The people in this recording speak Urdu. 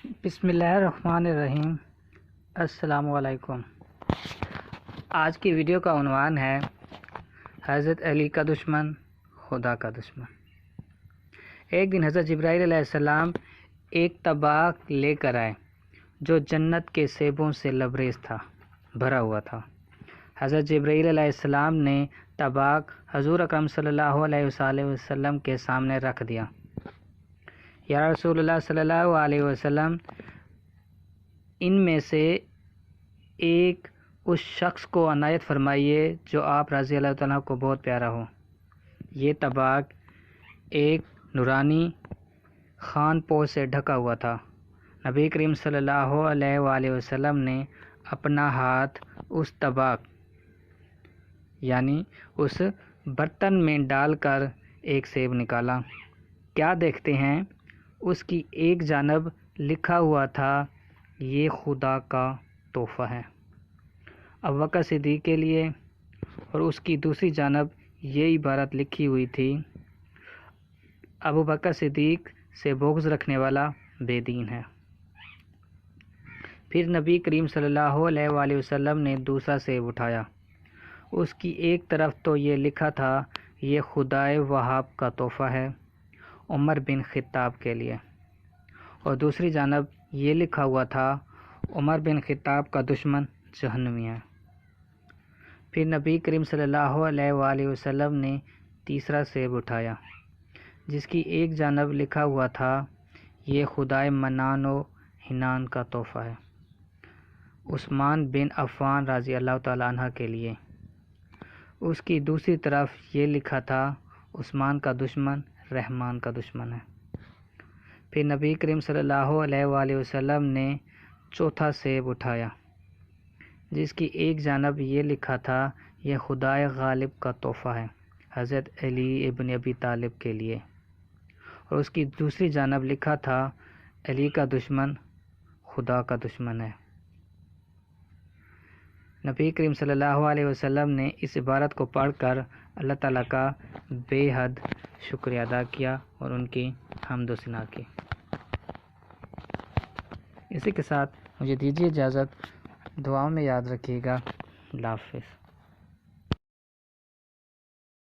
بسم اللہ الرحمن الرحیم۔ السلام علیکم۔ آج کی ویڈیو کا عنوان ہے حضرت علی کا دشمن، خدا کا دشمن۔ ایک دن حضرت جبرائیل علیہ السلام ایک طباق لے کر آئے جو جنت کے سیبوں سے لبریز تھا، بھرا ہوا تھا۔ حضرت جبرائیل علیہ السلام نے طباق حضور اکرم صلی اللہ علیہ وآلہ وسلم کے سامنے رکھ دیا۔ یا رسول اللہ صلی اللہ علیہ وسلم، ان میں سے ایک اس شخص کو عنایت فرمائیے جو آپ رضی اللہ تعالیٰ کو بہت پیارا ہو۔ یہ طباق ایک نورانی خان پوش سے ڈھکا ہوا تھا۔ نبی کریم صلی اللہ علیہ وآلہ وسلم نے اپنا ہاتھ اس طباق یعنی اس برتن میں ڈال کر ایک سیب نکالا۔ کیا دیکھتے ہیں؟ اس کی ایک جانب لکھا ہوا تھا، یہ خدا کا تحفہ ہے، ابوبکر صدیق کے لیے، اور اس کی دوسری جانب یہ عبارت لکھی ہوئی تھی، ابوبکر صدیق سے بغض رکھنے والا بے دین ہے۔ پھر نبی کریم صلی اللہ علیہ وآلہ وسلم نے دوسرا سیب اٹھایا۔ اس کی ایک طرف تو یہ لکھا تھا، یہ خدائے وہاب کا تحفہ ہے، عمر بن خطاب کے لیے، اور دوسری جانب یہ لکھا ہوا تھا، عمر بن خطاب کا دشمن جہنمی ہے۔ پھر نبی کریم صلی اللہ علیہ وآلہ وسلم نے تیسرا سیب اٹھایا جس کی ایک جانب لکھا ہوا تھا، یہ خدائے منان و حنان کا تحفہ ہے، عثمان بن عفان رضی اللہ تعالیٰ عنہ کے لیے۔ اس کی دوسری طرف یہ لکھا تھا، عثمان کا دشمن رحمان کا دشمن ہے۔ پھر نبی کریم صلی اللہ علیہ وآلہ وسلم نے چوتھا سیب اٹھایا جس کی ایک جانب یہ لکھا تھا، یہ خدائے غالب کا تحفہ ہے، حضرت علی ابن ابی طالب کے لیے، اور اس کی دوسری جانب لکھا تھا، علی کا دشمن خدا کا دشمن ہے۔ نبی کریم صلی اللہ علیہ وسلم نے اس عبارت کو پڑھ کر اللہ تعالیٰ کا بے حد شکریہ ادا کیا اور ان کی حمد و ثنا کی۔ اسی کے ساتھ مجھے دیجیے اجازت، دعاؤں میں یاد رکھیے گا۔ اللہ حافظ۔